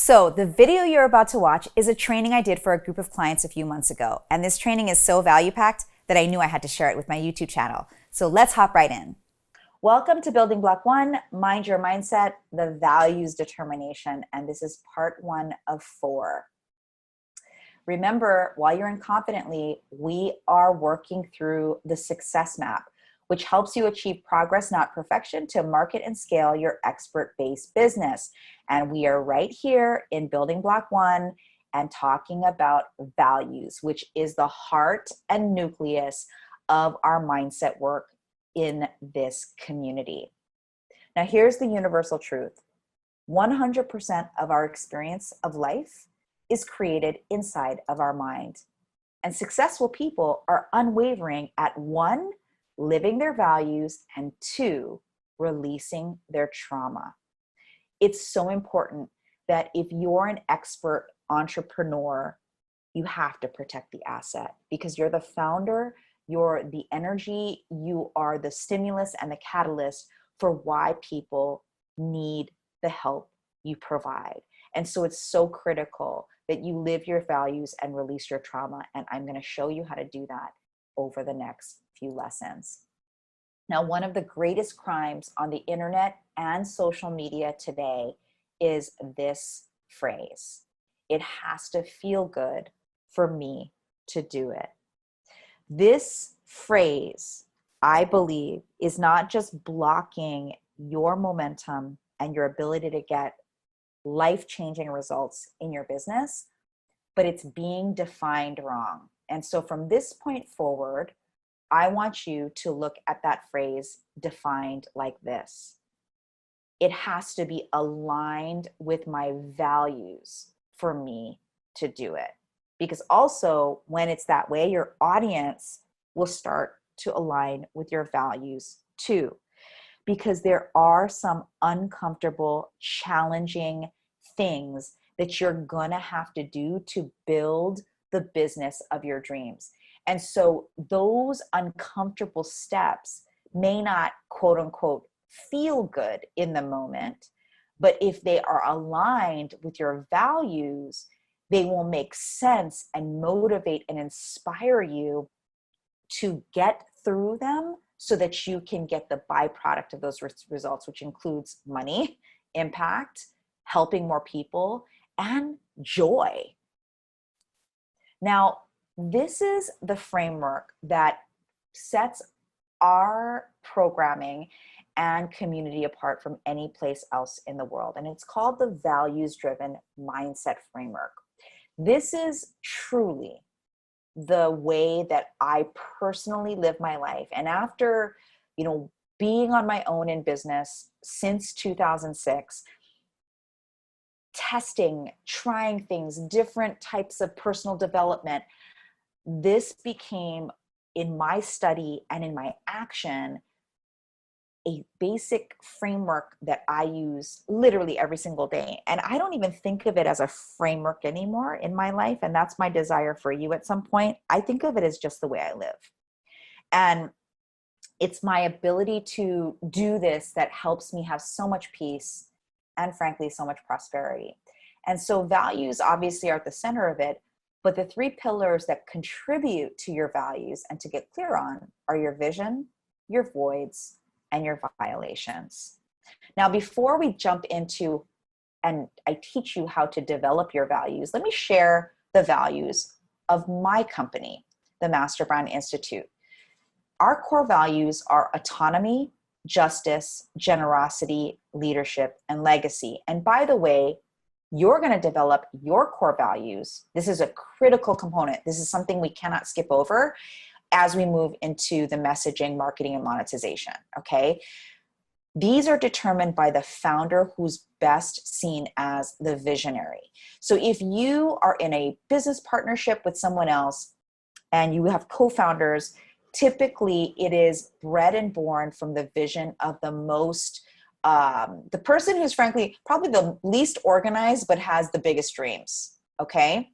So the video you're about to watch is a training I did for a group of clients a few months ago. And this training is so value-packed that I knew I had to share it with my YouTube channel. So let's hop right in. Welcome to Building Block 1, Mind Your Mindset, the Values Determination. And this is part 1 of 4. Remember, while you're in Confidently, we are working through the success map, which helps you achieve progress, not perfection, to market and scale your expert-based business. And we are right here in Building Block 1 and talking about values, which is the heart and nucleus of our mindset work in this community. Now, here's the universal truth. 100% of our experience of life is created inside of our mind. And successful people are unwavering at 1, living their values, and 2, releasing their trauma. It's so important that if you're an expert entrepreneur, you have to protect the asset because you're the founder, you're the energy, you are the stimulus and the catalyst for why people need the help you provide. And so it's so critical that you live your values and release your trauma. And I'm going to show you how to do that over the next few lessons. Now, one of the greatest crimes on the internet and social media today is this phrase. It has to feel good for me to do it. This phrase, I believe, is not just blocking your momentum and your ability to get life-changing results in your business, but it's being defined wrong. And so from this point forward, I want you to look at that phrase defined like this. It has to be aligned with my values for me to do it. Because also, when it's that way, your audience will start to align with your values too. Because there are some uncomfortable, challenging things that you're gonna have to do to build the business of your dreams. And so those uncomfortable steps may not, quote unquote, feel good in the moment, but if they are aligned with your values, they will make sense and motivate and inspire you to get through them so that you can get the byproduct of those results, which includes money, impact, helping more people, and joy. Now, this is the framework that sets our programming and community apart from any place else in the world. And it's called the values-driven mindset framework. This is truly the way that I personally live my life. And after, being on my own in business since 2006, testing, trying things, different types of personal development, this became, in my study and in my action, a basic framework that I use literally every single day. And I don't even think of it as a framework anymore in my life. And that's my desire for you at some point. I think of it as just the way I live. And it's my ability to do this that helps me have so much peace and, frankly, so much prosperity. And so values obviously are at the center of it. But the 3 pillars that contribute to your values and to get clear on are your vision, your voids, and your violations. Now, before we jump into and I teach you how to develop your values, let me share the values of my company, the Master Brand Institute. Our core values are autonomy, justice, generosity, leadership, and legacy. And by the way, you're going to develop your core values. This is a critical component. This is something we cannot skip over as we move into the messaging, marketing, and monetization, okay? These are determined by the founder who's best seen as the visionary. So if you are in a business partnership with someone else and you have co-founders, typically it is bred and born from the vision of the person who's frankly probably the least organized but has the biggest dreams, okay?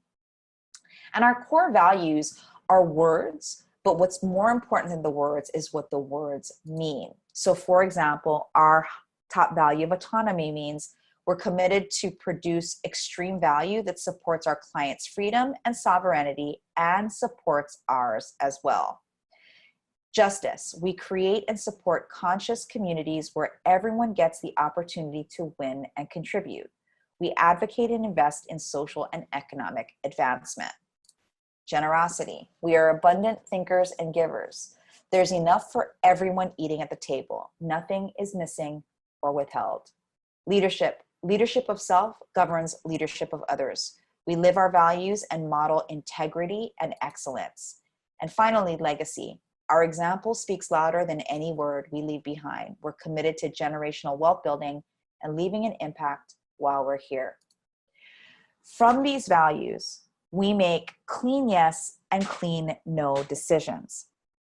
And our core values are words, but what's more important than the words is what the words mean. So for example, our top value of autonomy means We're committed to produce extreme value that supports our clients' freedom and sovereignty and supports ours as well. Justice. We create and support conscious communities where everyone gets the opportunity to win and contribute. We advocate and invest in social and economic advancement. Generosity. We are abundant thinkers and givers. There's enough for everyone eating at the table. Nothing is missing or withheld. Leadership. Leadership of self governs leadership of others. We live our values and model integrity and excellence. And finally, legacy. Our example speaks louder than any word we leave behind. We're committed to generational wealth building and leaving an impact while we're here. From these values, we make clean yes and clean no decisions.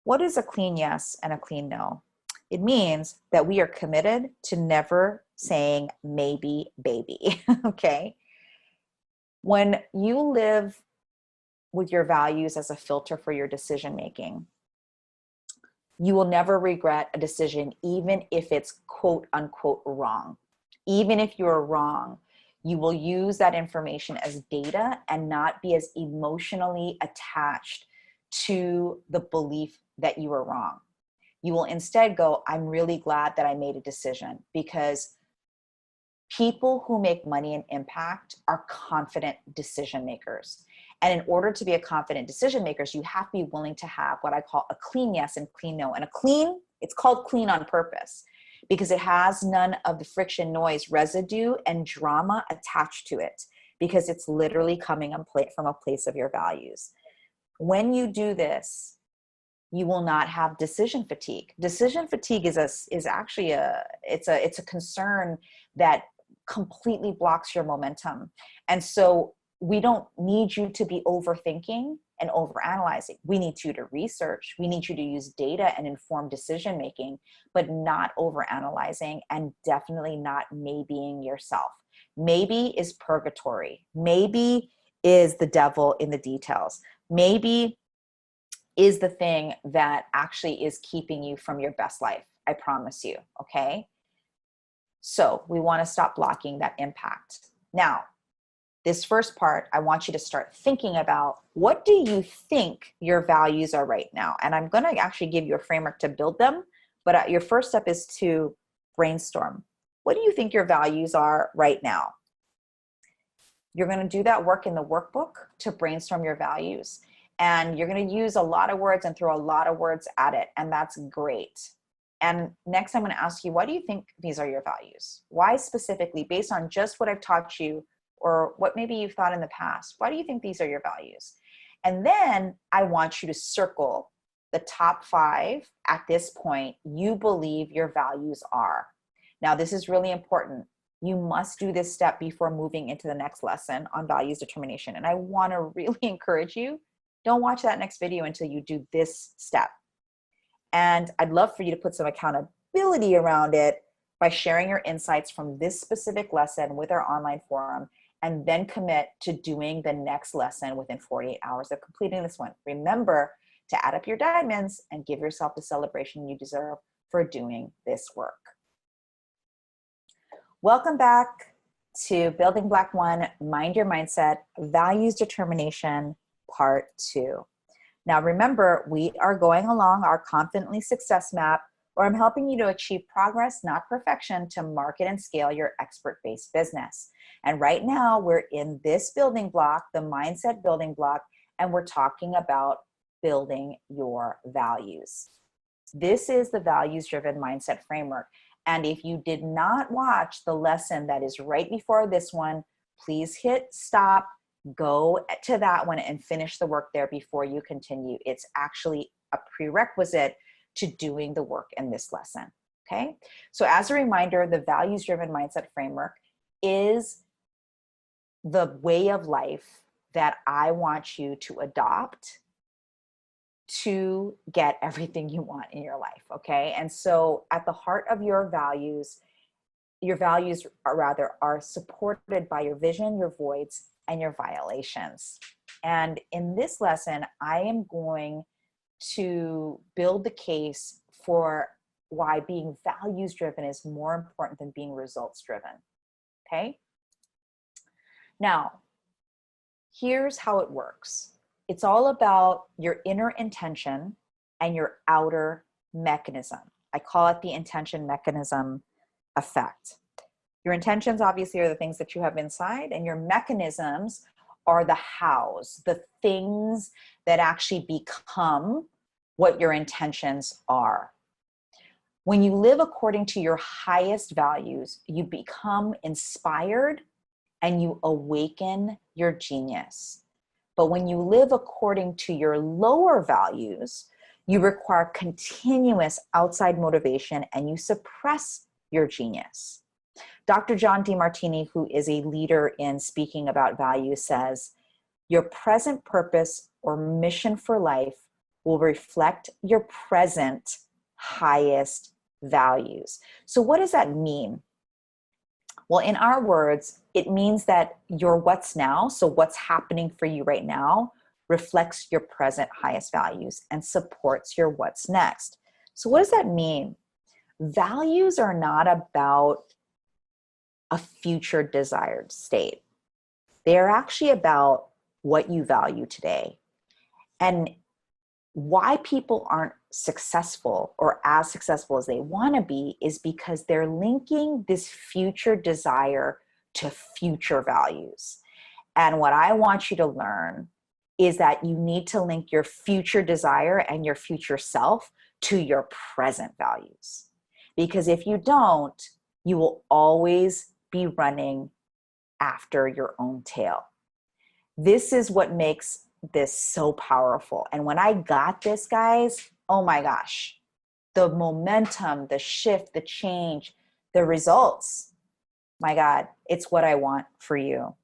What is a clean yes and a clean no? It means that we are committed to never saying maybe, baby, okay? When you live with your values as a filter for your decision making, you will never regret a decision, even if it's quote unquote wrong. Even if you're wrong, you will use that information as data and not be as emotionally attached to the belief that you were wrong. You will instead go, I'm really glad that I made a decision, because people who make money and impact are confident decision makers. And in order to be a confident decision makers, you have to be willing to have what I call a clean yes and clean no. And a clean, it's called clean on purpose because it has none of the friction, noise, residue, and drama attached to it, because it's literally coming from a place of your values. When you do this, you will not have decision fatigue. Decision fatigue is actually a concern that completely blocks your momentum. And so we don't need you to be overthinking and overanalyzing. We need you to research. We need you to use data and inform decision making, but not overanalyzing, and definitely not maybeing yourself. Maybe is purgatory. Maybe is the devil in the details. Maybe is the thing that actually is keeping you from your best life. I promise you, okay? So we want to stop blocking that impact. Now, this first part, I want you to start thinking about, what do you think your values are right now? And I'm going to actually give you a framework to build them, but your first step is to brainstorm. What do you think your values are right now? You're going to do that work in the workbook to brainstorm your values. And you're going to use a lot of words and throw a lot of words at it. And that's great. And next, I'm going to ask you, why do you think these are your values? Why specifically, based on just what I've taught you or what maybe you've thought in the past? Why do you think these are your values? And then I want you to circle the top 5 at this point you believe your values are. Now, this is really important. You must do this step before moving into the next lesson on values determination. And I want to really encourage you, don't watch that next video until you do this step. And I'd love for you to put some accountability around it by sharing your insights from this specific lesson with our online forum, and then commit to doing the next lesson within 48 hours of completing this one. Remember to add up your diamonds and give yourself the celebration you deserve for doing this work. Welcome back to Building Black One, Mind Your Mindset, Values Determination, Part 2. Now remember, we are going along our Confidently Success Map, where I'm helping you to achieve progress, not perfection, to market and scale your expert-based business. And right now we're in this building block, the mindset building block, and we're talking about building your values. This is the values-driven mindset framework. And if you did not watch the lesson that is right before this one, please hit stop, go to that one and finish the work there before you continue. It's actually a prerequisite to doing the work in this lesson, okay? So as a reminder, the values-driven mindset framework is the way of life that I want you to adopt to get everything you want in your life, okay? And so at the heart of your values are supported by your vision, your voids, and your violations. And in this lesson, I am going to build the case for why being values driven is more important than being results driven. okay? Now, here's how it works. It's all about your inner intention and your outer mechanism. I call it the intention mechanism effect. Your intentions obviously are the things that you have inside, and your mechanisms are the hows, the things that actually become what your intentions are. When you live according to your highest values, you become inspired and you awaken your genius. But when you live according to your lower values, you require continuous outside motivation and you suppress your genius. Dr. John DeMartini, who is a leader in speaking about values, says, your present purpose or mission for life will reflect your present highest values. So what does that mean? Well, in our words, it means that your what's now, so what's happening for you right now, reflects your present highest values and supports your what's next. So what does that mean? Values are not about a future desired state. They are actually about what you value today. And why people aren't successful or as successful as they want to be is because they're linking this future desire to future values. And what I want you to learn is that you need to link your future desire and your future self to your present values. Because if you don't, you will always be running after your own tail. This is what makes this so powerful. And when I got this, guys, oh my gosh, the momentum, the shift, the change, the results, my God, it's what I want for you.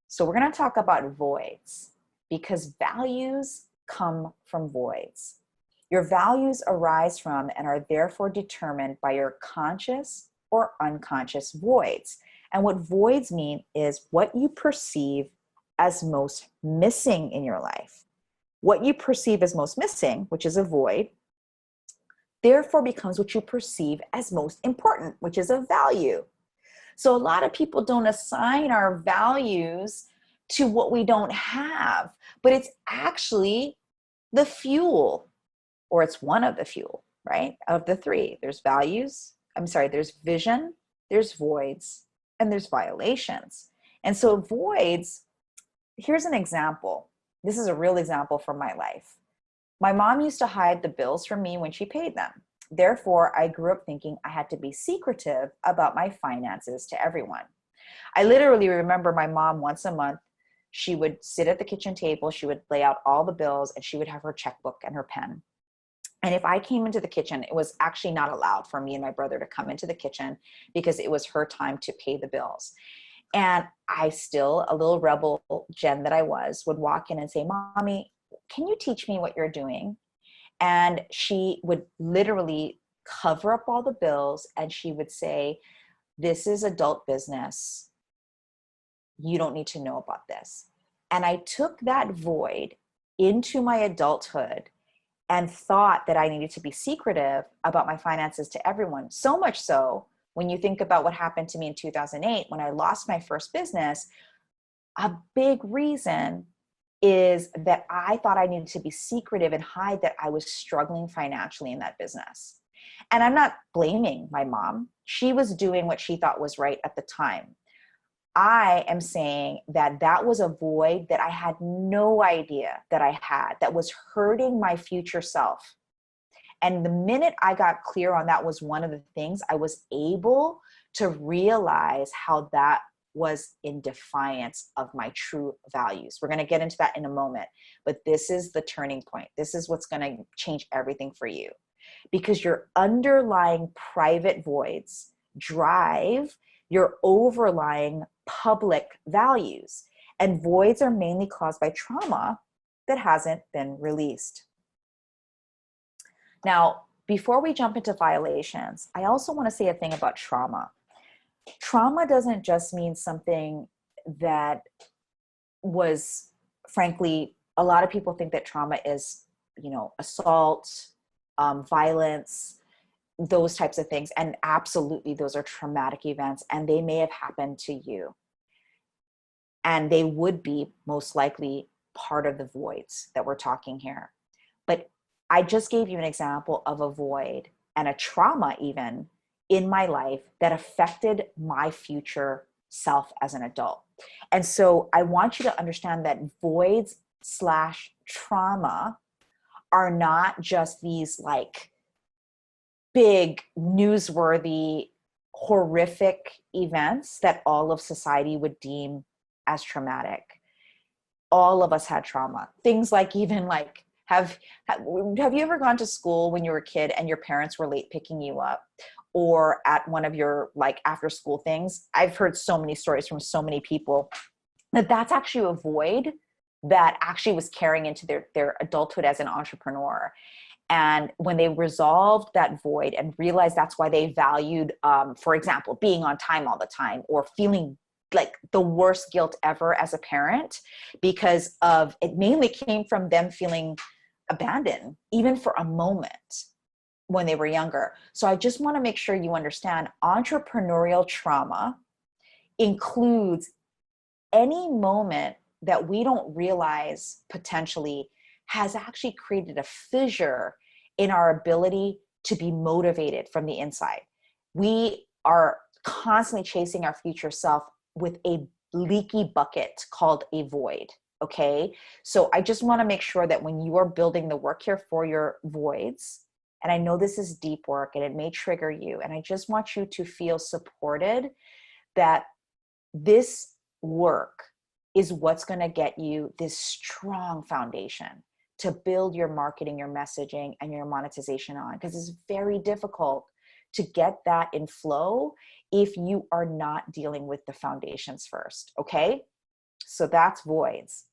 So we're going to talk about voids because values come from voids. Your values arise from and are therefore determined by your conscious or unconscious voids. And what voids mean is what you perceive as most missing in your life. What you perceive as most missing, which is a void, therefore becomes what you perceive as most important, which is a value. So a lot of people don't assign our values to what we don't have, but it's actually the fuel, or it's one of the fuel, right? Of the three, there's there's vision, there's voids, and there's violations. And so voids, here's an example. This is a real example from my life. My mom used to hide the bills from me when she paid them. Therefore, I grew up thinking I had to be secretive about my finances to everyone. I literally remember my mom once a month, she would sit at the kitchen table, she would lay out all the bills, and she would have her checkbook and her pen. And if I came into the kitchen, it was actually not allowed for me and my brother to come into the kitchen because it was her time to pay the bills. And I still, a little rebel Jen that I was, would walk in and say, Mommy, can you teach me what you're doing? And she would literally cover up all the bills and she would say, this is adult business. You don't need to know about this. And I took that void into my adulthood and thought that I needed to be secretive about my finances to everyone. So much so, when you think about what happened to me in 2008, when I lost my first business, a big reason is that I thought I needed to be secretive and hide that I was struggling financially in that business. And I'm not blaming my mom. She was doing what she thought was right at the time. I am saying that that was a void that I had no idea that I had, that was hurting my future self. And the minute I got clear on that was one of the things, I was able to realize how that was in defiance of my true values. We're going to get into that in a moment, but this is the turning point. This is what's going to change everything for you, because your underlying private voids drive your overlying public values, and voids are mainly caused by trauma that hasn't been released. Now, before we jump into violations, I also want to say a thing about trauma. Trauma doesn't just mean something that was, frankly, a lot of people think that trauma is, assault, violence, those types of things. And absolutely, those are traumatic events, and they may have happened to you. And they would be most likely part of the voids that we're talking here. But I just gave you an example of a void and a trauma even in my life that affected my future self as an adult. And so I want you to understand that voids / trauma are not just these like big, newsworthy, horrific events that all of society would deem as traumatic. All of us had trauma. Things like even like, have you ever gone to school when you were a kid and your parents were late picking you up, or at one of your like after school things? I've heard so many stories from so many people that that's actually a void that actually was carrying into their adulthood as an entrepreneur. And when they resolved that void and realized that's why they valued, for example, being on time all the time, or feeling like the worst guilt ever as a parent, because of it mainly came from them feeling abandoned, even for a moment when they were younger. So I just want to make sure you understand entrepreneurial trauma includes any moment that we don't realize potentially has actually created a fissure in our ability to be motivated from the inside. We are constantly chasing our future self with a leaky bucket called a void. Okay. So I just want to make sure that when you are building the work here for your voids, and I know this is deep work and it may trigger you, and I just want you to feel supported that this work is what's going to get you this strong foundation to build your marketing, your messaging, and your monetization on, because it's very difficult to get that in flow if you are not dealing with the foundations first. Okay. So that's voids.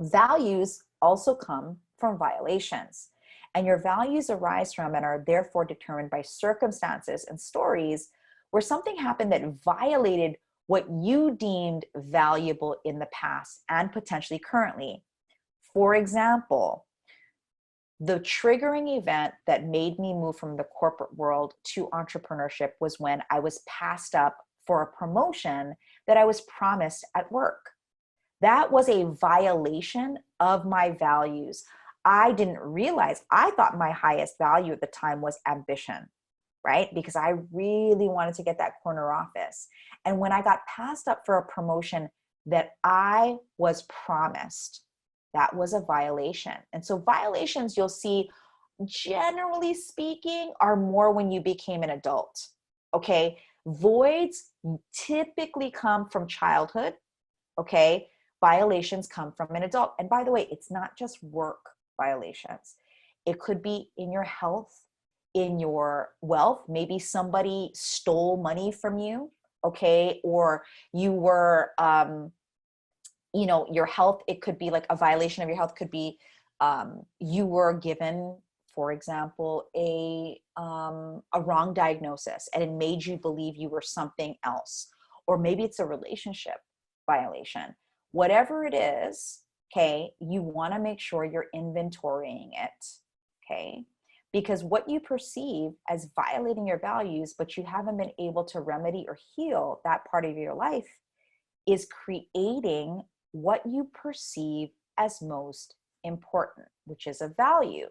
Values also come from violations, and your values arise from and are therefore determined by circumstances and stories where something happened that violated what you deemed valuable in the past and potentially currently. For example, the triggering event that made me move from the corporate world to entrepreneurship was when I was passed up for a promotion that I was promised at work. That was a violation of my values. I didn't realize, I thought my highest value at the time was ambition, right? Because I really wanted to get that corner office. And when I got passed up for a promotion that I was promised, that was a violation. And so violations, you'll see, generally speaking, are more when you became an adult. Okay. Voids typically come from childhood. Okay. Violations come from an adult. And by the way, it's not just work violations. It could be in your health, in your wealth. Maybe somebody stole money from you. Okay. Or you were, your health, it could be like a violation of your health could be you were given, for example, a wrong diagnosis and it made you believe you were something else. Or maybe it's a relationship violation. Whatever it is, okay, you want to make sure you're inventorying it, okay? Because what you perceive as violating your values, but you haven't been able to remedy or heal that part of your life, is creating what you perceive as most important, which is a value.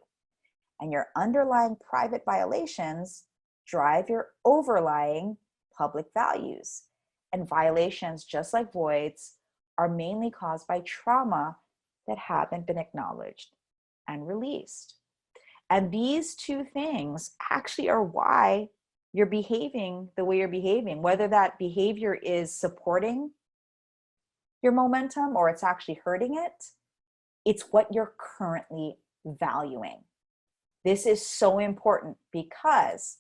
And your underlying private violations drive your overlying public values. And violations, just like voids, are mainly caused by trauma that haven't been acknowledged and released. And these two things actually are why you're behaving the way you're behaving, whether that behavior is supporting your momentum or it's actually hurting it. It's what you're currently valuing. This is so important because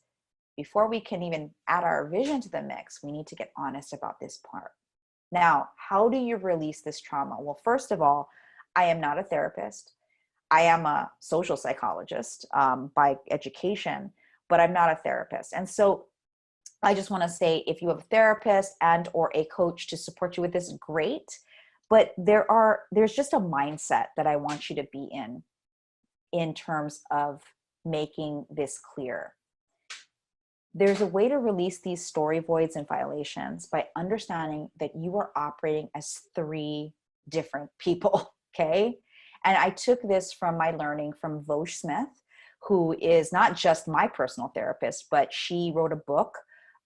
before we can even add our vision to the mix, we need to get honest about this part. Now, how do you release this trauma? Well, first of all, I am not a therapist. I am a social psychologist by education, but I'm not a therapist. And so I just want to say, if you have a therapist and or a coach to support you with this, great. But there's just a mindset that I want you to be in terms of making this clear. there's a way to release these story voids and violations by understanding that you are operating as three different people, okay? And I took this from my learning from Vosh Smith, who is not just my personal therapist, but she wrote a book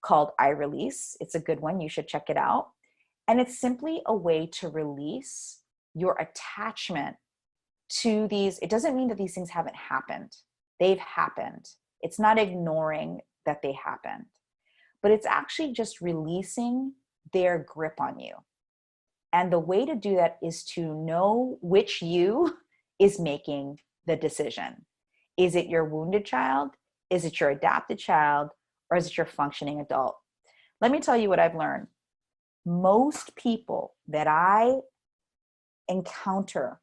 called I Release. It's a good one. You should check it out. And it's simply a way to release your attachment to these. It doesn't mean that these things haven't happened. They've happened. It's not ignoring that they happened, but it's actually just releasing their grip on you. And the way to do that is to know which you is making the decision. Is it your wounded child? Is it your adapted child? Or is it your functioning adult? Let me tell you what I've learned. Most people that I encounter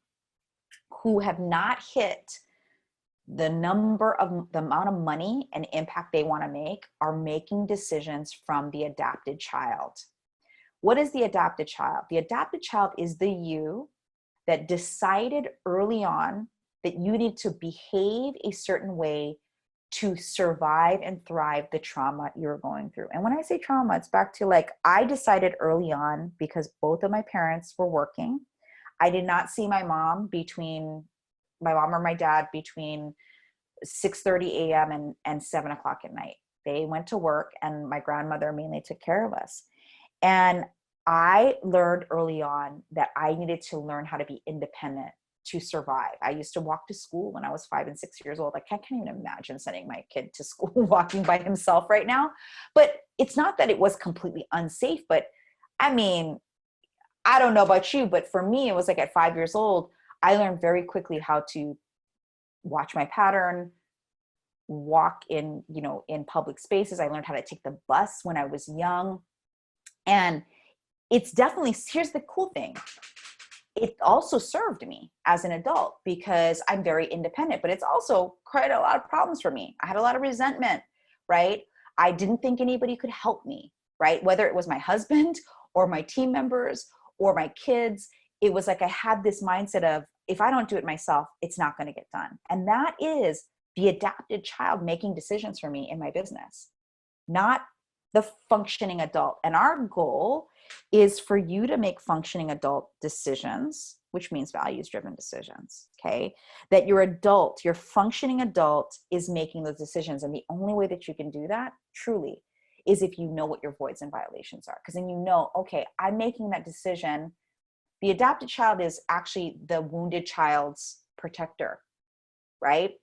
who have not hit the amount of money and impact they want to make are making decisions from the adapted child. What is the adapted child? The adapted child is the you that decided early on that you need to behave a certain way to survive and thrive the trauma you're going through. And when I say trauma, it's back to like, I decided early on, because both of my parents were working. I did not see my mom or my dad between 6:30 a.m. and 7 o'clock at night. They went to work, and my grandmother mainly took care of us. And I learned early on that I needed to learn how to be independent to survive. I used to walk to school when I was 5 and 6 years old. Like, I can't even imagine sending my kid to school walking by himself right now. But it's not that it was completely unsafe, but I mean, I don't know about you, but for me, it was like at 5 years old, I learned very quickly how to watch my pattern, walk in public spaces. I learned how to take the bus when I was young. And it's definitely, here's the cool thing. It also served me as an adult because I'm very independent, but it's also created a lot of problems for me. I had a lot of resentment, right? I didn't think anybody could help me, right? Whether it was my husband or my team members or my kids, it was like I had this mindset of, if I don't do it myself, it's not going to get done. And that is the adapted child making decisions for me in my business, not the functioning adult. And our goal is for you to make functioning adult decisions, which means values-driven decisions, okay? That your functioning adult is making those decisions. And the only way that you can do that, truly, is if you know what your voids and violations are. Because then you know, okay, I'm making that decision. The adapted child is actually the wounded child's protector, right?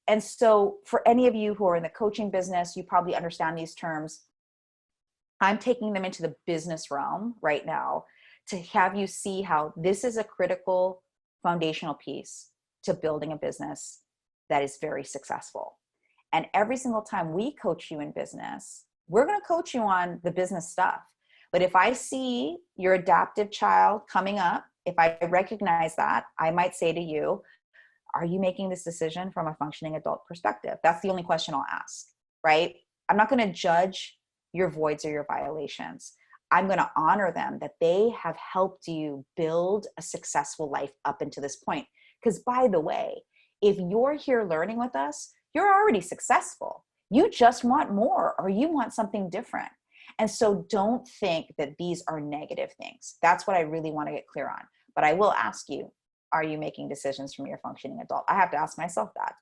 And so for any of you who are in the coaching business, you probably understand these terms. I'm taking them into the business realm right now to have you see how this is a critical foundational piece to building a business that is very successful. And every single time we coach you in business, we're going to coach you on the business stuff. But if I see your adaptive child coming up, if I recognize that, I might say to you, are you making this decision from a functioning adult perspective? That's the only question I'll ask, right? I'm not going to judge your voids or your violations. I'm going to honor them, that they have helped you build a successful life up until this point. Because by the way, if you're here learning with us, you're already successful. You just want more, or you want something different. And so don't think that these are negative things. That's what I really want to get clear on. But I will ask you, are you making decisions from your functioning adult? I have to ask myself that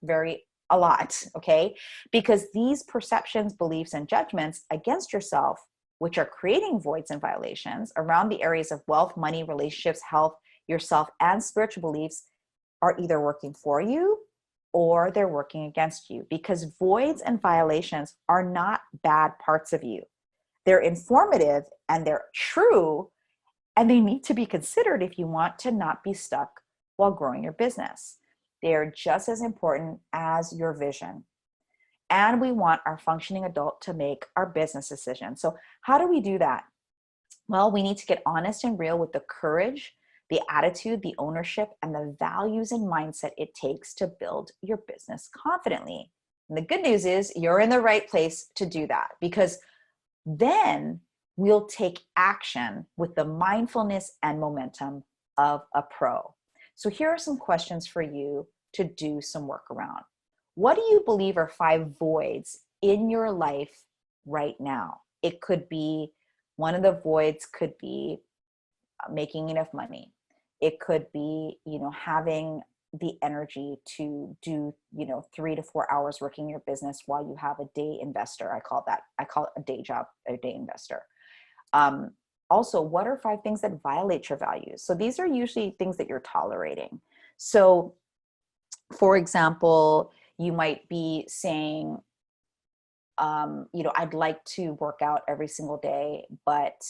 a lot, okay? Because these perceptions, beliefs, and judgments against yourself, which are creating voids and violations around the areas of wealth, money, relationships, health, yourself, and spiritual beliefs, are either working for you or they're working against you. Because voids and violations are not bad parts of you. They're informative and they're true, and they need to be considered if you want to not be stuck while growing your business. They are just as important as your vision. And we want our functioning adult to make our business decisions. So how do we do that? Well, we need to get honest and real with the courage, the attitude, the ownership, and the values and mindset it takes to build your business confidently. And the good news is you're in the right place to do that, because then we'll take action with the mindfulness and momentum of a pro. So here are some questions for you to do some work around. What do you believe are 5 voids in your life right now. It could be, one of the voids could be making enough money. It could be, having the energy to do, 3 to 4 hours working your business while you have a day investor. I call it a day job, a day investor. Also, what are 5 things that violate your values? So these are usually things that you're tolerating. So for example, you might be saying, I'd like to work out every single day, but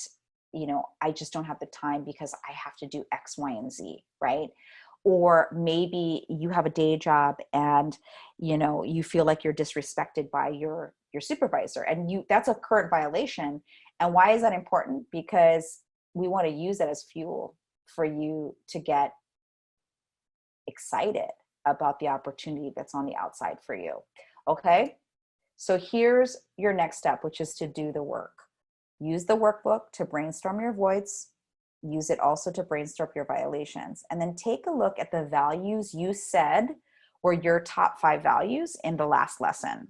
I just don't have the time because I have to do X, Y, and Z, right? Or maybe you have a day job and you feel like you're disrespected by your supervisor, and that's a current violation. And why is that important? Because we want to use that as fuel for you to get excited about the opportunity that's on the outside for you. Okay, so here's your next step, which is to do the work. Use the workbook to brainstorm your voids. Use it also to brainstorm your violations. And then take a look at the values you said were your top 5 values in the last lesson.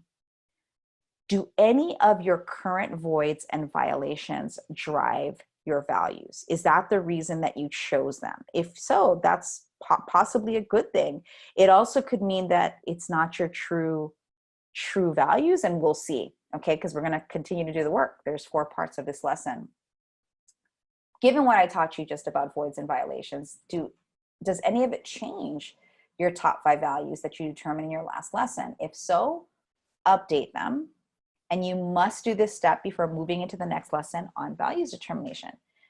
Do any of your current voids and violations drive your values? Is that the reason that you chose them? If so, that's possibly a good thing. It also could mean that it's not your true values, and we'll see, okay? Because we're going to continue to do the work. There's 4 parts of this lesson. Given what I taught you just about voids and violations, does any of it change your top 5 values that you determined in your last lesson? If so, update them. And you must do this step before moving into the next lesson on values determination.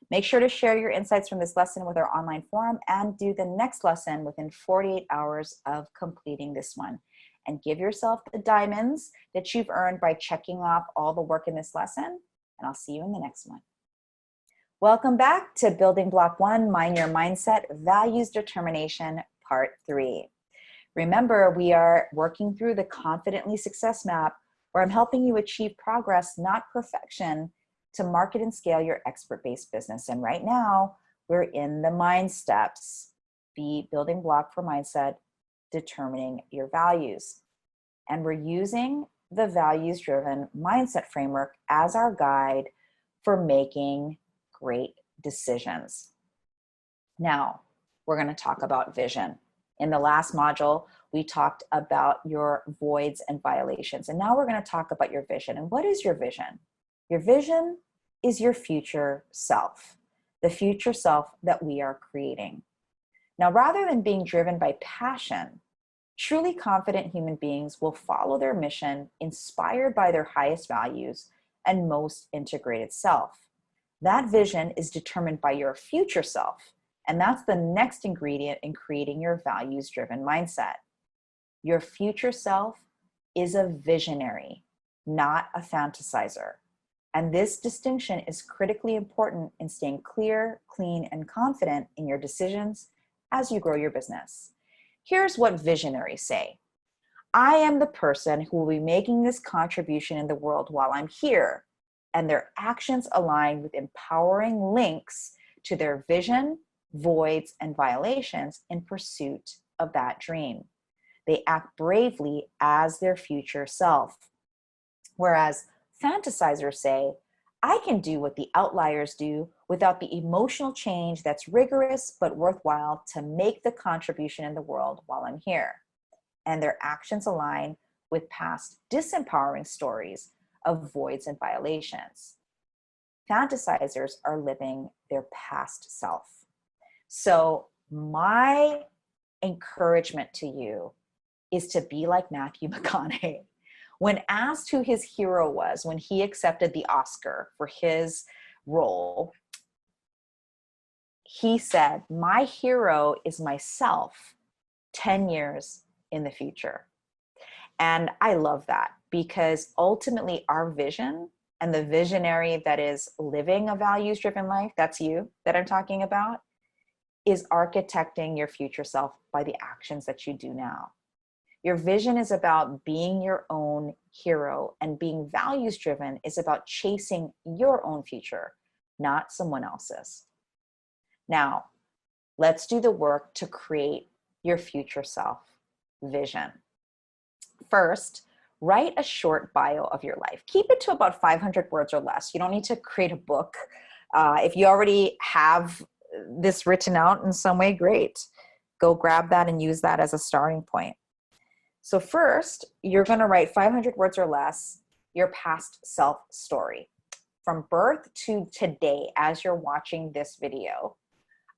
Make sure to share your insights from this lesson with our online forum and do the next lesson within 48 hours of completing this one. And give yourself the diamonds that you've earned by checking off all the work in this lesson. And I'll see you in the next one. Welcome back to Building Block 1, Mind Your Mindset, Values Determination, Part 3. Remember, we are working through the Confidently Success Map, where I'm helping you achieve progress, not perfection, to market and scale your expert-based business. And right now, we're in the mind steps, the building block for mindset, determining your values. And we're using the values-driven mindset framework as our guide for making great decisions. Now, we're going to talk about vision. In the last module, we talked about your voids and violations. And now we're going to talk about your vision. And what is your vision? Your vision is your future self, the future self that we are creating. Now, rather than being driven by passion, truly confident human beings will follow their mission, inspired by their highest values and most integrated self. That vision is determined by your future self. And that's the next ingredient in creating your values-driven mindset. Your future self is a visionary, not a fantasizer. And this distinction is critically important in staying clear, clean, and confident in your decisions as you grow your business. Here's what visionaries say. I am the person who will be making this contribution in the world while I'm here, and their actions align with empowering links to their vision, voids, and violations in pursuit of that dream. They act bravely as their future self. Whereas fantasizers say, I can do what the outliers do without the emotional change that's rigorous but worthwhile to make the contribution in the world while I'm here. And their actions align with past disempowering stories of voids and violations. Fantasizers are living their past self. So my encouragement to you is to be like Matthew McConaughey. When asked who his hero was when he accepted the Oscar for his role, he said, my hero is myself 10 years in the future. And I love that, because ultimately our vision and the visionary that is living a values-driven life, that's you that I'm talking about, is architecting your future self by the actions that you do now. Your vision is about being your own hero, and being values-driven is about chasing your own future, not someone else's. Now, let's do the work to create your future self vision. First, Write a short bio of your life. Keep it to about 500 words or less. You don't need to create a book. If you already have this written out in some way, great. Go grab that and use that as a starting point. So first, you're going to write 500 words or less, your past self story. From birth to today, as you're watching this video,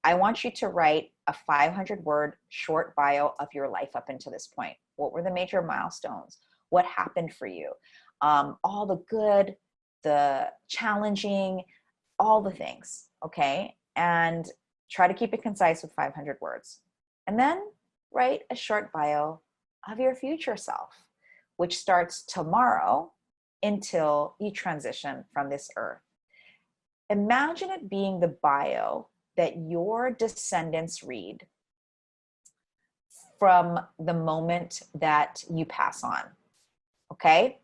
I want you to write a 500-word short bio of your life up until this point. What were the major milestones? What happened for you? All the good, the challenging, all the things, okay? And try to keep it concise with 500 words. And then write a short bio of your future self, which starts tomorrow until you transition from this earth. Imagine it being the bio that your descendants read from the moment that you pass on, okay?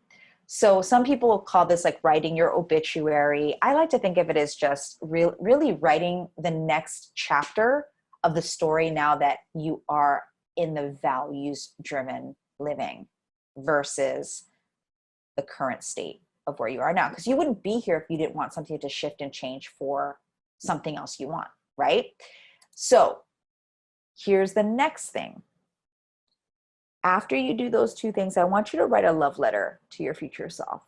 So some people will call this like writing your obituary. I like to think of it as just really writing the next chapter of the story now that you are in the values-driven living versus the current state of where you are now. Because you wouldn't be here if you didn't want something to shift and change for something else you want, right? So here's the next thing. After you do those two things, I want you to write a love letter to your future self.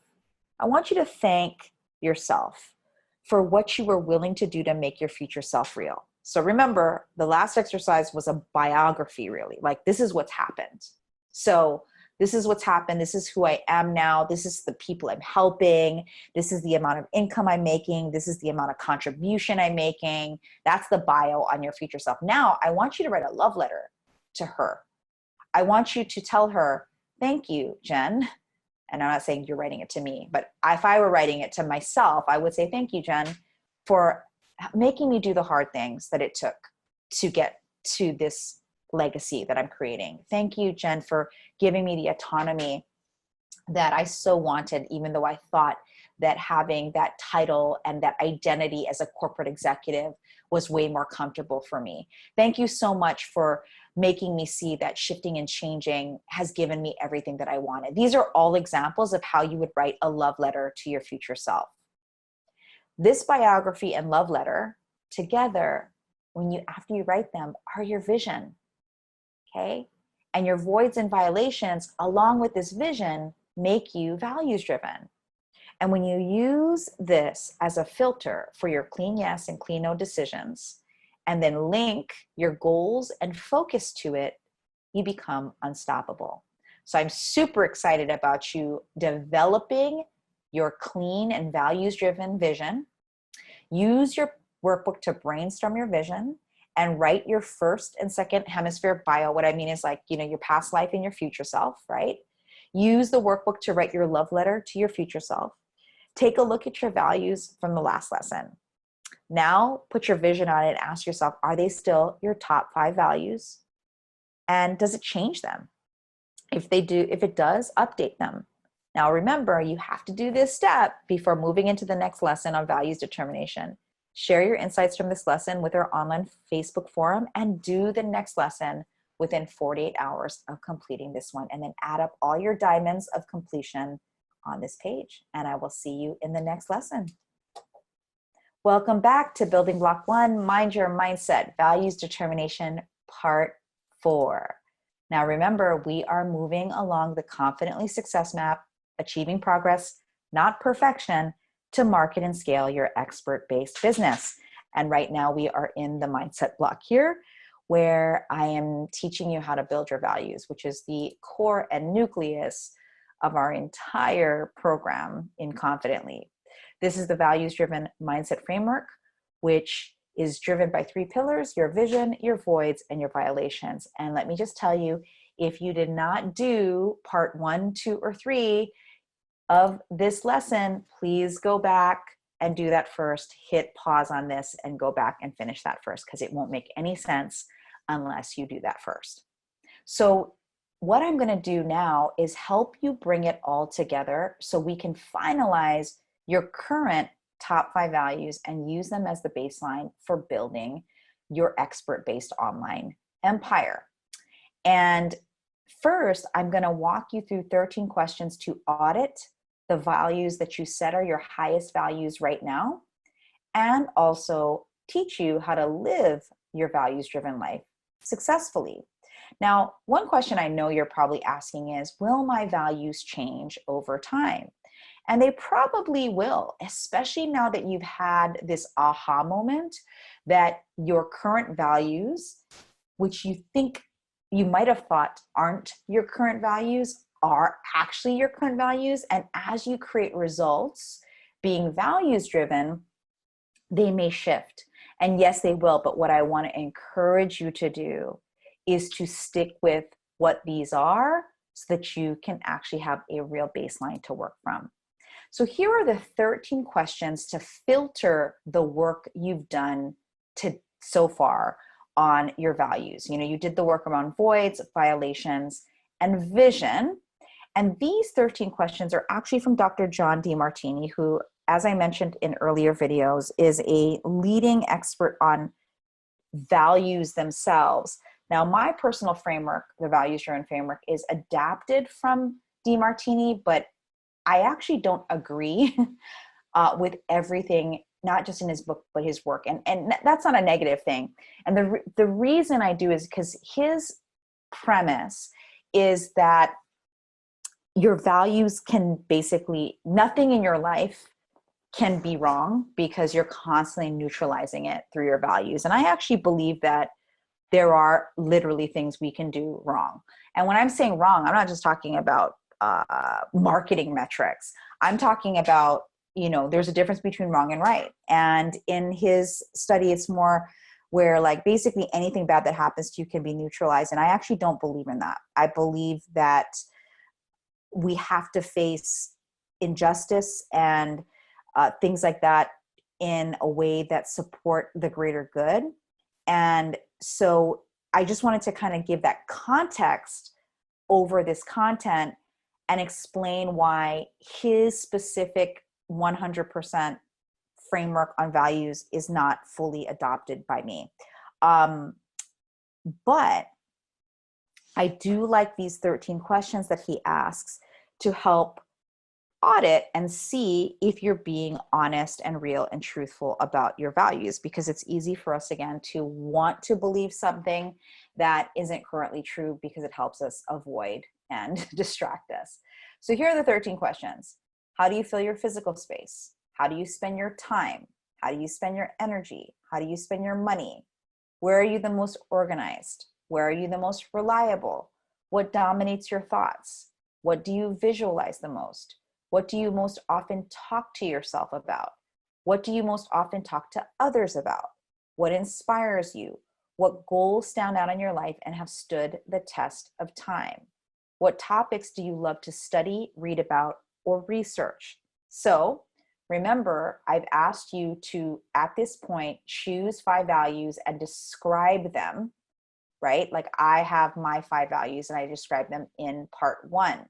I want you to thank yourself for what you were willing to do to make your future self real. So remember, the last exercise was a biography, really. Like, this is what's happened. So this is what's happened. This is who I am now. This is the people I'm helping. This is the amount of income I'm making. This is the amount of contribution I'm making. That's the bio on your future self. Now, I want you to write a love letter to her. I want you to tell her, thank you, Jen. And I'm not saying you're writing it to me, but if I were writing it to myself, I would say, thank you, Jen, for making me do the hard things that it took to get to this legacy that I'm creating. Thank you, Jen, for giving me the autonomy that I so wanted, even though I thought that having that title and that identity as a corporate executive was way more comfortable for me. Thank you so much for making me see that shifting and changing has given me everything that I wanted. These are all examples of how you would write a love letter to your future self. This biography and love letter together, after you write them, are your vision, okay? And your voids and violations, along with this vision, make you values driven. And when you use this as a filter for your clean yes and clean no decisions, and then link your goals and focus to it, you become unstoppable. So I'm super excited about you developing your clean and values-driven vision. Use your workbook to brainstorm your vision and write your first and second hemisphere bio. What I mean is, like, your past life and your future self, right? Use the workbook to write your love letter to your future self. Take a look at your values from the last lesson. Now put your vision on it and ask yourself, are they still your top 5 values? And does it change them? If it does, update them. Now remember, you have to do this step before moving into the next lesson on values determination. Share your insights from this lesson with our online Facebook forum and do the next lesson within 48 hours of completing this one, and then add up all your diamonds of completion on this page. And I will see you in the next lesson. Welcome back to Building Block 1, Mind Your Mindset, Values Determination, Part 4. Now remember, we are moving along the Confidently Success Map, achieving progress, not perfection, to market and scale your expert-based business. And right now we are in the mindset block here, where I am teaching you how to build your values, which is the core and nucleus of our entire program in Confidently. This is the values-driven mindset framework, which is driven by 3 pillars: your vision, your voids, and your violations. And let me just tell you, if you did not do part 1, 2, or 3 of this lesson, please go back and do that first. Hit pause on this and go back and finish that first, because it won't make any sense unless you do that first. So what I'm going to do now is help you bring it all together so we can finalize your current top 5 values and use them as the baseline for building your expert-based online empire. And First, I'm going to walk you through 13 questions to audit the values that you set are your highest values right now, and also teach you how to live your values-driven life successfully. Now, one question I know you're probably asking is, will my values change over time? And they probably will, especially now that you've had this aha moment that your current values, which you think you might have thought aren't your current values, are actually your current values. And as you create results being values driven, they may shift. And yes, they will. But what I want to encourage you to do is to stick with what these are so that you can actually have a real baseline to work from. So here are the 13 questions to filter the work you've done so far on your values. You know, you did the work around voids, violations, and vision. And these 13 questions are actually from Dr. John Demartini, who, as I mentioned in earlier videos, is a leading expert on values themselves. Now, my personal framework, the values-driven framework, is adapted from Demartini, but I actually don't agree with everything, not just in his book, but his work. And that's not a negative thing. And the reason I do is because his premise is that your values can basically, nothing in your life can be wrong because you're constantly neutralizing it through your values. And I actually believe that there are literally things we can do wrong. And when I'm saying wrong, I'm not just talking about marketing metrics. I'm talking about, you know, there's a difference between wrong and right. And in his study, it's more where like basically anything bad that happens to you can be neutralized. And I actually don't believe in that. I believe that we have to face injustice and things like that in a way that support the greater good. And so I just wanted to kind of give that context over this content and explain why his specific 100% framework on values is not fully adopted by me. But I do like these 13 questions that he asks to help audit and see if you're being honest and real and truthful about your values, because it's easy for us, again, to want to believe something that isn't currently true because it helps us avoid and distract us. So here are the 13 questions. How do you fill your physical space? How do you spend your time? How do you spend your energy? How do you spend your money? Where are you the most organized? Where are you the most reliable? What dominates your thoughts? What do you visualize the most? What do you most often talk to yourself about? What do you most often talk to others about? What inspires you? What goals stand out in your life and have stood the test of time? What topics do you love to study, read about, or research? So remember, I've asked you to, at this point, choose 5 values and describe them, right? Like I have my 5 values and I describe them in part 1.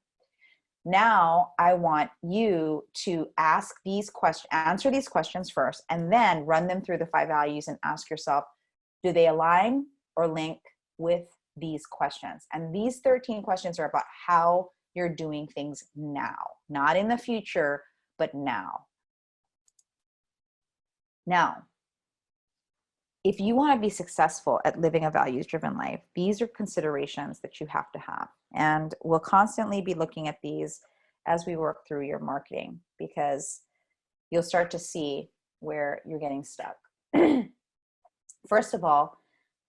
Now I want you to ask these questions, answer these questions first, and then run them through the 5 values and ask yourself, do they align or link with these questions? And these 13 questions are about how you're doing things now, not in the future, but now. Now, if you want to be successful at living a values-driven life, these are considerations that you have to have. And we'll constantly be looking at these as we work through your marketing, because you'll start to see where you're getting stuck. First of all,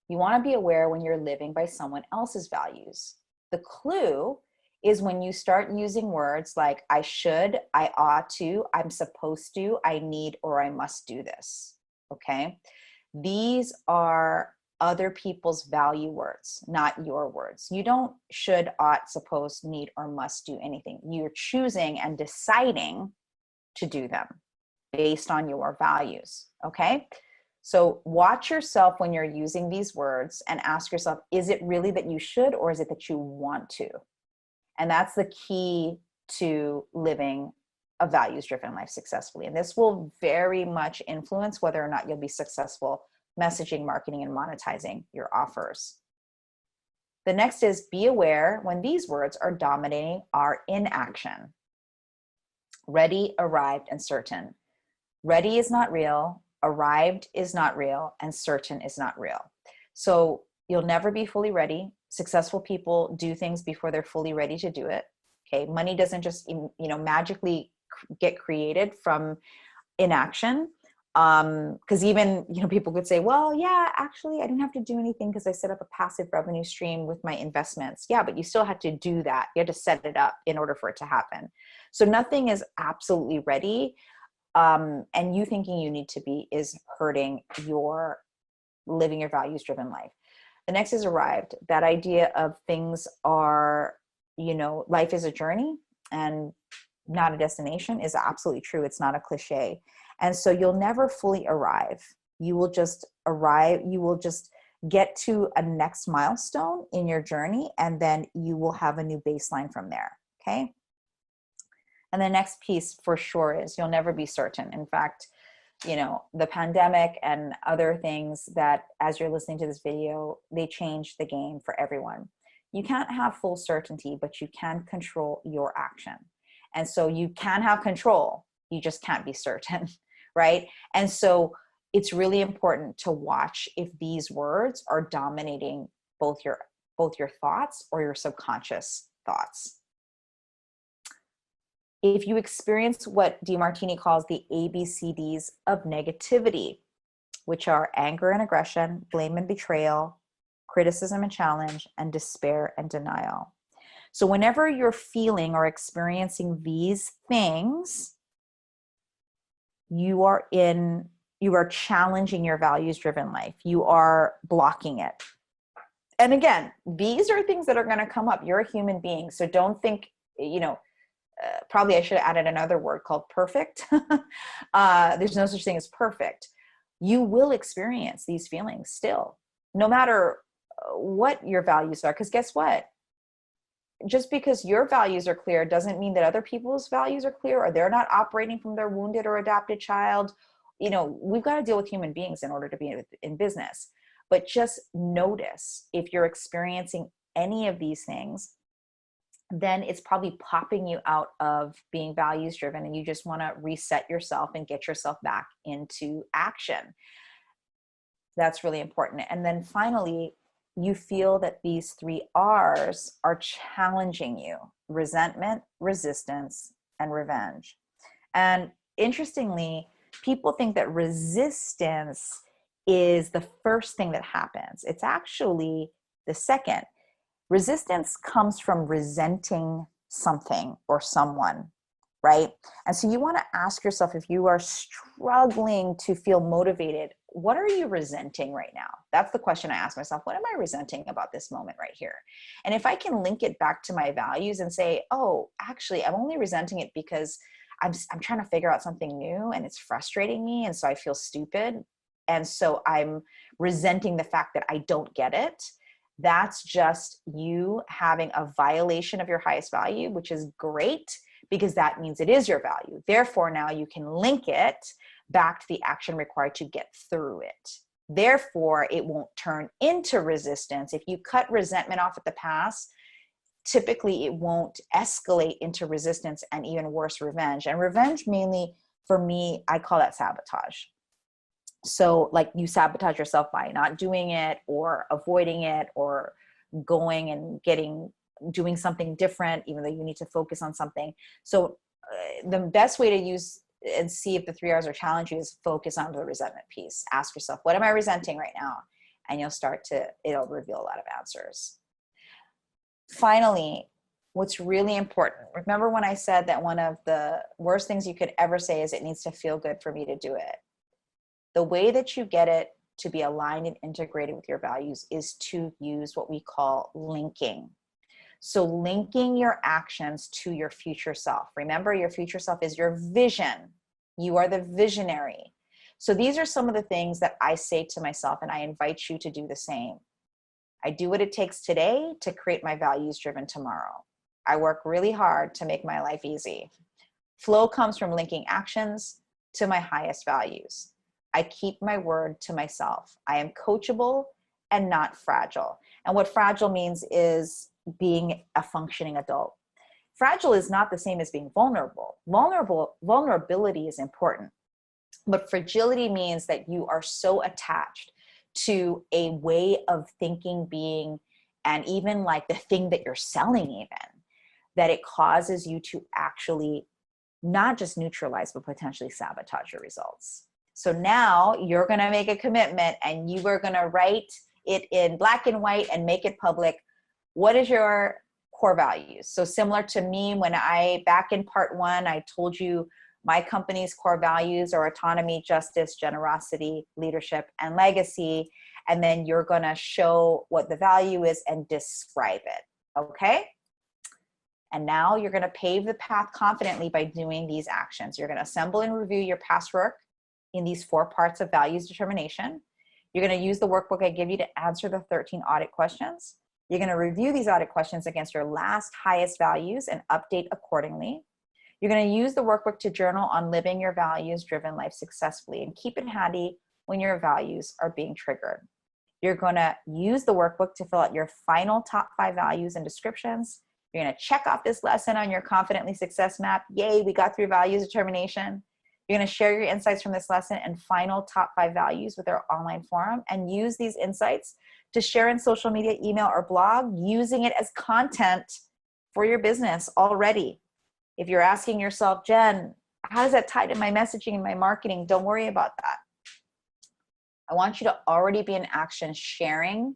you want to be aware when you're living by someone else's values. The clue is when you start using words like I should, I ought to, I'm supposed to, I need, or I must do this, okay? These are other people's value words, not your words. You don't should, ought, supposed, need, or must do anything. You're choosing and deciding to do them based on your values, okay? So watch yourself when you're using these words and ask yourself, is it really that you should, or is it that you want to? And that's the key to living a values-driven life successfully. And this will very much influence whether or not you'll be successful messaging, marketing, and monetizing your offers. The next is be aware when these words are dominating our inaction. Ready, arrived, and certain. Ready is not real, arrived is not real, and certain is not real. So you'll never be fully ready. Successful people do things before they're fully ready to do it. Okay, money doesn't just magically get created from inaction. Because even people could say, well, yeah, actually I didn't have to do anything because I set up a passive revenue stream with my investments. Yeah, but you still had to do that. You had to set it up in order for it to happen. So nothing is absolutely ready. And you thinking you need to be is hurting your living your values driven life. The next is arrived. That idea of things are, life is a journey and not a destination is absolutely true. It's not a cliche. And so you'll never fully arrive. You will just arrive. You will just get to a next milestone in your journey, and then you will have a new baseline from there. Okay. And the next piece for sure is you'll never be certain. In fact, the pandemic and other things that, as you're listening to this video, they change the game for everyone. You can't have full certainty, but you can control your action. And so you can have control, you just can't be certain, right? And so it's really important to watch if these words are dominating both your thoughts or your subconscious thoughts. If you experience what DeMartini calls the ABCDs of negativity, which are anger and aggression, blame and betrayal, criticism and challenge, and despair and denial. So whenever you're feeling or experiencing these things, you are challenging your values-driven life. You are blocking it. And again, these are things that are going to come up. You're a human being. So don't think, probably I should have added another word called perfect. There's no such thing as perfect. You will experience these feelings still, no matter what your values are. Because guess what? Just because your values are clear doesn't mean that other people's values are clear, or they're not operating from their wounded or adopted child. We've got to deal with human beings in order to be in business. But just notice if you're experiencing any of these things, then it's probably popping you out of being values driven, and you just want to reset yourself and get yourself back into action. That's really important. And then finally, you feel that these 3 R's are challenging you: resentment, resistance, and revenge. And interestingly, people think that resistance is the first thing that happens. It's actually the second. Resistance comes from resenting something or someone, right? And so you want to ask yourself, if you are struggling to feel motivated, what are you resenting right now? That's the question I ask myself. What am I resenting about this moment right here? And if I can link it back to my values and say, oh, actually, I'm only resenting it because I'm trying to figure out something new and it's frustrating me. And so I feel stupid. And so I'm resenting the fact that I don't get it. That's just you having a violation of your highest value, which is great because that means it is your value. Therefore, now you can link it back to the action required to get through it. Therefore, it won't turn into resistance. If you cut resentment off at the pass, typically it won't escalate into resistance and even worse, revenge. And revenge, mainly for me, I call that sabotage. So like you sabotage yourself by not doing it or avoiding it or going and doing something different, even though you need to focus on something. So the best way to use and see if the 3 R's are challenging you is focus on the resentment piece. Ask yourself, what am I resenting right now? And it'll reveal a lot of answers. Finally, what's really important, remember when I said that one of the worst things you could ever say is it needs to feel good for me to do it. The way that you get it to be aligned and integrated with your values is to use what we call linking. So linking your actions to your future self. Remember, your future self is your vision. You are the visionary. So these are some of the things that I say to myself, and I invite you to do the same. I do what it takes today to create my values-driven tomorrow. I work really hard to make my life easy. Flow comes from linking actions to my highest values. I keep my word to myself. I am coachable and not fragile. And what fragile means is being a functioning adult. Fragile is not the same as being vulnerable. Vulnerability is important, but fragility means that you are so attached to a way of thinking, being, and even like the thing that you're selling even, that it causes you to actually not just neutralize, but potentially sabotage your results. So now you're going to make a commitment and you are going to write it in black and white and make it public. What is your core values? So similar to me, when back in part 1, I told you my company's core values are autonomy, justice, generosity, leadership, and legacy. And then you're going to show what the value is and describe it. Okay? And now you're going to pave the path confidently by doing these actions. You're going to assemble and review your past work in these 4 parts of values determination. You're going to use the workbook I give you to answer the 13 audit questions. You're going to review these audit questions against your last highest values and update accordingly. You're going to use the workbook to journal on living your values-driven life successfully and keep it handy when your values are being triggered. You're going to use the workbook to fill out your final top 5 values and descriptions. You're going to check off this lesson on your Confidently Success map. Yay, we got through values determination. You're going to share your insights from this lesson and final top 5 values with our online forum and use these insights to share in social media, email, or blog, using it as content for your business already. If you're asking yourself, Jen, how does that tie to my messaging and my marketing? Don't worry about that. I want you to already be in action, sharing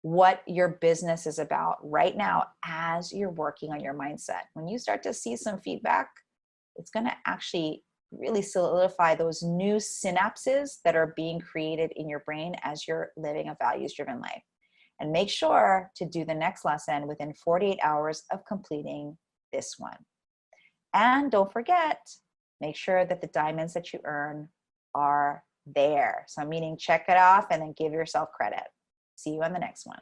what your business is about right now as you're working on your mindset. When you start to see some feedback, it's going to actually really solidify those new synapses that are being created in your brain as you're living a values-driven life. And make sure to do the next lesson within 48 hours of completing this one. And don't forget, make sure that the diamonds that you earn are there. So meaning check it off and then give yourself credit. See you on the next one.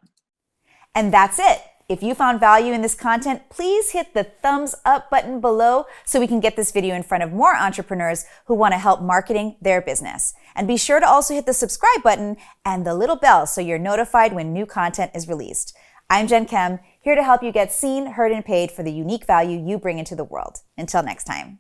And that's it. If you found value in this content, please hit the thumbs up button below so we can get this video in front of more entrepreneurs who want to help marketing their business. And be sure to also hit the subscribe button and the little bell so you're notified when new content is released. I'm Jen Kem, here to help you get seen, heard, and paid for the unique value you bring into the world. Until next time.